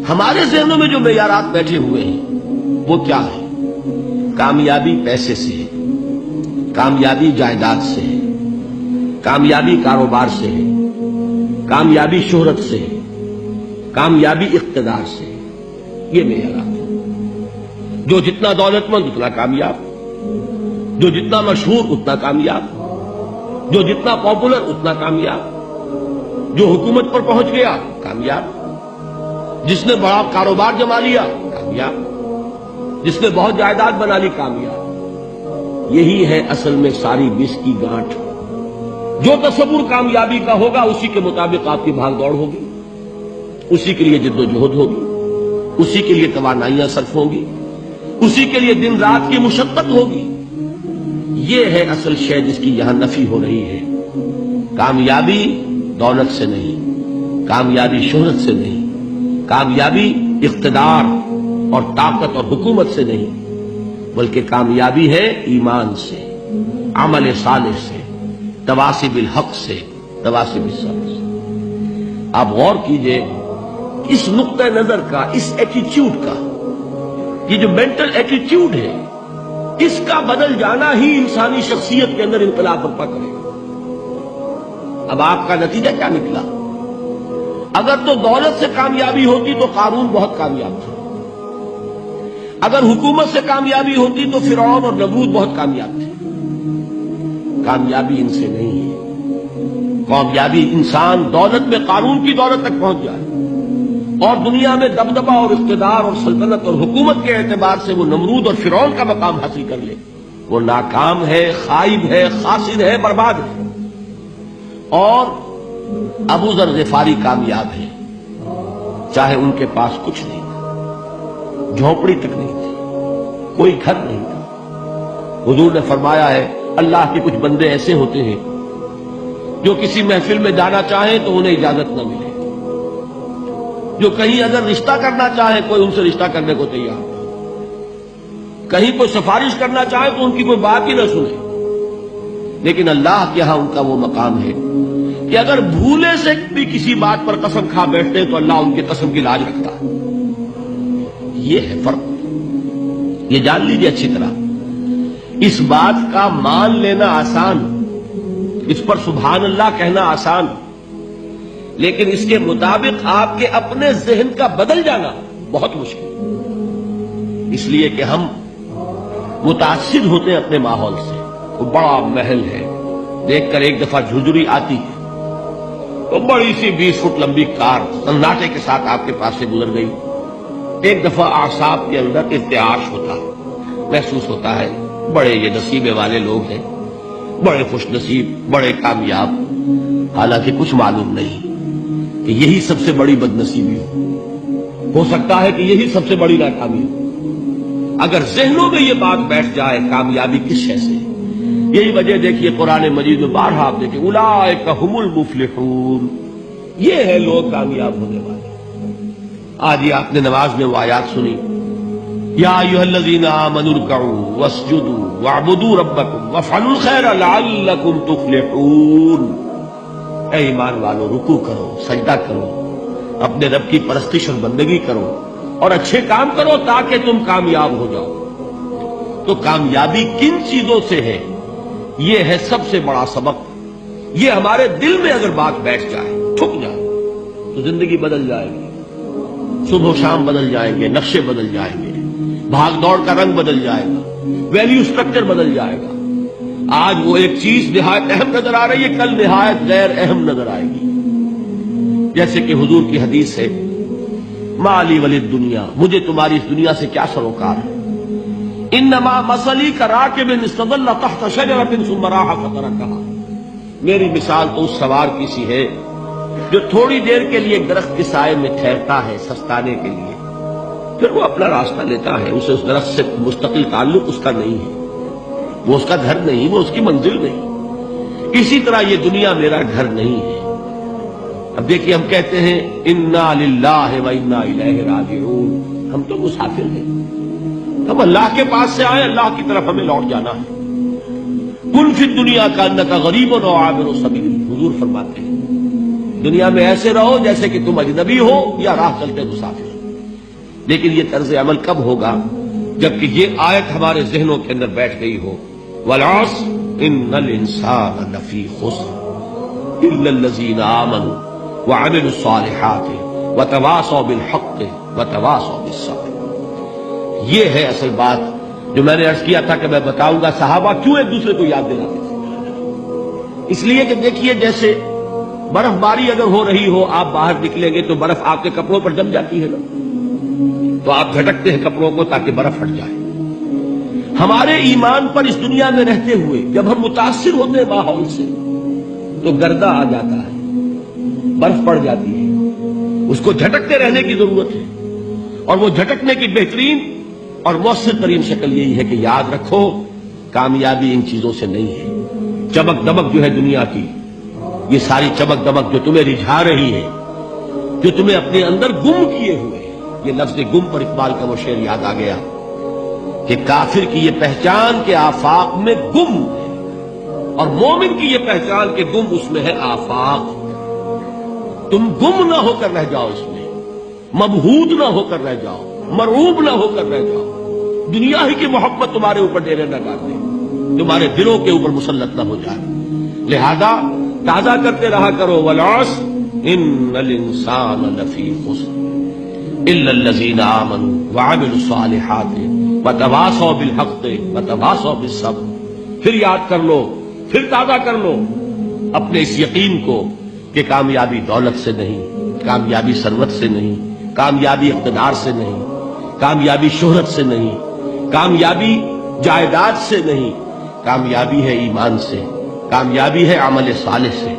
ہمارے ذہنوں میں جو معیارات بیٹھے ہوئے ہیں وہ کیا ہے؟ کامیابی پیسے سے ہے، کامیابی جائیداد سے ہے، کامیابی کاروبار سے ہے، کامیابی شہرت سے ہے، کامیابی اقتدار سے ہے۔ یہ معیارات ہیں۔ جو جتنا دولت مند اتنا کامیاب، جو جتنا مشہور اتنا کامیاب، جو جتنا پاپولر اتنا کامیاب، جو حکومت پر پہنچ گیا کامیاب، جس نے بڑا کاروبار جما لیا کامیاب، جس نے بہت جائیداد بنا لی کامیاب۔ یہی ہے اصل میں ساری بس کی گانٹھ۔ جو تصور کامیابی کا ہوگا اسی کے مطابق آپ کی بھاگ دوڑ ہوگی، اسی کے لیے جد و جہد ہوگی، اسی کے لیے توانائیاں صرف ہوں گی، اسی کے لیے دن رات کی مشقت ہوگی۔ یہ ہے اصل شے جس کی یہاں نفی ہو رہی ہے۔ کامیابی دولت سے نہیں، کامیابی شہرت سے نہیں، کامیابی اقتدار اور طاقت اور حکومت سے نہیں، بلکہ کامیابی ہے ایمان سے، عمل صالح سے، تواصی بالحق سے، تواصی بالصبر سے۔ آپ غور کیجئے اس نقطہ نظر کا، اس ایٹیچیوڈ کا، یہ جو مینٹل ایٹیچیوڈ ہے، اس کا بدل جانا ہی انسانی شخصیت کے اندر انقلاب برپا کرے گا۔ اب آپ کا نتیجہ کیا نکلا؟ اگر تو دولت سے کامیابی ہوتی تو قارون بہت کامیاب تھا، اگر حکومت سے کامیابی ہوتی تو فرعون اور نمرود بہت کامیاب تھے۔ کامیابی ان سے نہیں ہے۔ کامیابی انسان دولت میں قارون کی دولت تک پہنچ جائے اور دنیا میں دبدبہ اور اقتدار اور سلطنت اور حکومت کے اعتبار سے وہ نمرود اور فرعون کا مقام حاصل کر لے، وہ ناکام ہے، خائب ہے، خاسر ہے، برباد ہے۔ اور ابو ذر غفاری کامیاب ہے، چاہے ان کے پاس کچھ نہیں تھا، جھونپڑی تک نہیں تھی، کوئی گھر نہیں تھا۔ حضور نے فرمایا ہے اللہ کے کچھ بندے ایسے ہوتے ہیں جو کسی محفل میں جانا چاہیں تو انہیں اجازت نہ ملے، جو کہیں اگر رشتہ کرنا چاہے کوئی ان سے رشتہ کرنے کو تیار نہ، کہیں کوئی سفارش کرنا چاہے تو ان کی کوئی بات ہی نہ سنے۔ لیکن اللہ کے ہاں ان کا وہ مقام ہے کہ اگر بھولے سے بھی کسی بات پر قسم کھا بیٹھتے ہیں تو اللہ ان کی قسم کی لاج رکھتا ہے۔ یہ ہے فرق، یہ جان لیجیے اچھی طرح۔ اس بات کا مان لینا آسان، اس پر سبحان اللہ کہنا آسان، لیکن اس کے مطابق آپ کے اپنے ذہن کا بدل جانا بہت مشکل، اس لیے کہ ہم متاثر ہوتے ہیں اپنے ماحول سے۔ وہ بڑا محل ہے، دیکھ کر ایک دفعہ جھجری آتی ہے، وہ بڑی سی 20 فٹ لمبی کار سناٹے کے ساتھ آپ کے پاس سے گزر گئی۔ ایک دفعہ اعصاب کے اندر ارتعاش ہوتا ہے، محسوس ہوتا ہے بڑے یہ نصیبے والے لوگ ہیں، بڑے خوش نصیب، بڑے کامیاب، حالانکہ کچھ معلوم نہیں کہ یہی سب سے بڑی بد نصیبی ہو سکتا ہے کہ یہی سب سے بڑی ناکامی ہو۔ اگر ذہنوں میں یہ بات بیٹھ جائے کامیابی کس شے سے، یہی وجہ دیکھیے قرآن مجید میں بارہا آپ دیکھیں اولئک ھم المفلحون، یہ ہے لوگ کامیاب ہونے والے۔ آج یہ آپ نے نماز میں وہ آیات سنی، یا ایھا الذین آمنوا ارکعوا واسجدوا واعبدوا ربکم وافعلوا الخیر لعلکم تفلحون۔ اے ایمان والو، رکوع کرو، سجدہ کرو، اپنے رب کی پرستش اور بندگی کرو اور اچھے کام کرو تاکہ تم کامیاب ہو جاؤ۔ تو کامیابی کن چیزوں سے ہے؟ یہ ہے سب سے بڑا سبق۔ یہ ہمارے دل میں اگر بات بیٹھ جائے، ٹھک جائے، تو زندگی بدل جائے گی، صبح و شام بدل جائیں گے، نقشے بدل جائیں گے، بھاگ دوڑ کا رنگ بدل جائے گا، ویلیو سٹرکچر بدل جائے گا۔ آج وہ ایک چیز نہایت اہم نظر آ رہی ہے، کل نہایت غیر اہم نظر آئے گی۔ جیسے کہ حضور کی حدیث ہے، ما لی وللدنیا، مجھے تمہاری اس دنیا سے کیا سروکار ہے، انما مثلی کراکب استظل تحت شجرۃ ثم راح فترکھا، میری مثال تو اس سوار کی سی ہے جو تھوڑی دیر کے لیے ایک درخت کے سائے میں ٹھہرتا ہے سستانے کے لیے، پھر وہ اپنا راستہ لیتا ہے، اسے اس درخت سے مستقل تعلق اس کا نہیں ہے، وہ اس کا گھر نہیں، وہ اس کی منزل نہیں۔ اسی طرح یہ دنیا میرا گھر نہیں ہے۔ اب دیکھیے ہم کہتے ہیں انا للہ و انا الیہ راجعون، ہم تو مسافر ہیں، ہم اللہ کے پاس سے آئے، اللہ کی طرف ہمیں لوٹ جانا ہے۔ کن فی الدنیا کانک غریب و عابر سبیل، حضور فرماتے ہیں دنیا میں ایسے رہو جیسے کہ تم اجنبی ہو یا راہ چلتے مسافر. لیکن یہ طرز عمل کب ہوگا؟ جبکہ یہ آیت ہمارے ذہنوں کے اندر بیٹھ گئی ہو. والعصر ان الانسان لفی خسر الا الذین آمنوا وعملوا الصالحات وتواصوا بالحق وتواصوا بالصبر. یہ ہے اصل بات جو میں نے عرض کیا تھا کہ میں بتاؤں گا صحابہ کیوں ایک دوسرے کو یاد دلاتے تھے. اس لیے کہ دیکھیے جیسے برف باری اگر ہو رہی ہو، آپ باہر نکلیں گے تو برف آپ کے کپڑوں پر جم جاتی ہے نا، تو آپ جھٹکتے ہیں کپڑوں کو تاکہ برف ہٹ جائے. ہمارے ایمان پر اس دنیا میں رہتے ہوئے جب ہم متاثر ہوتے ہیں ماحول سے تو گردہ آ جاتا ہے، برف پڑ جاتی ہے. اس کو جھٹکتے رہنے کی ضرورت ہے، اور وہ جھٹکنے کی بہترین اور مؤثر ترین شکل یہی ہے کہ یاد رکھو کامیابی ان چیزوں سے نہیں ہے. چمک دمک جو ہے دنیا کی، یہ ساری چمک دمک جو تمہیں رجھا رہی ہے، جو تمہیں اپنے اندر گم کیے ہوئے، یہ لفظ گم پر اقبال کا وہ شعر یاد آ گیا کہ کافر کی یہ پہچان کے آفاق میں گم ہے، اور مومن کی یہ پہچان کے گم اس میں ہے آفاق. تم گم نہ ہو کر رہ جاؤ، اس میں مبہوت نہ ہو کر رہ جاؤ، مرعوب نہ ہو کر رہ جاؤ. دنیا ہی کی محبت تمہارے اوپر ڈیرے نہ ڈال دے، تمہارے دلوں کے اوپر مسلط نہ ہو جائے. لہذا تازہ کرتے رہا کرو والعصر ان الانسان لفی خسر الا الذین آمنوا وعملوا الصالحات وتواصوا بالحق وتواصوا بالصبر. پھر یاد کر لو، پھر تازہ کر لو اپنے اس یقین کو کہ کامیابی دولت سے نہیں، کامیابی ثروت سے نہیں، کامیابی اقتدار سے نہیں، کامیابی شہرت سے نہیں، کامیابی جائیداد سے نہیں، کامیابی ہے ایمان سے، کامیابی ہے عمل صالح سے،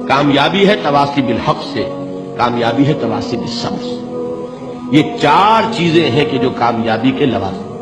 کامیابی ہے تواصی بالحق سے، کامیابی ہے تواصی بالصبر سے. یہ چار چیزیں ہیں کہ جو کامیابی کے لوازم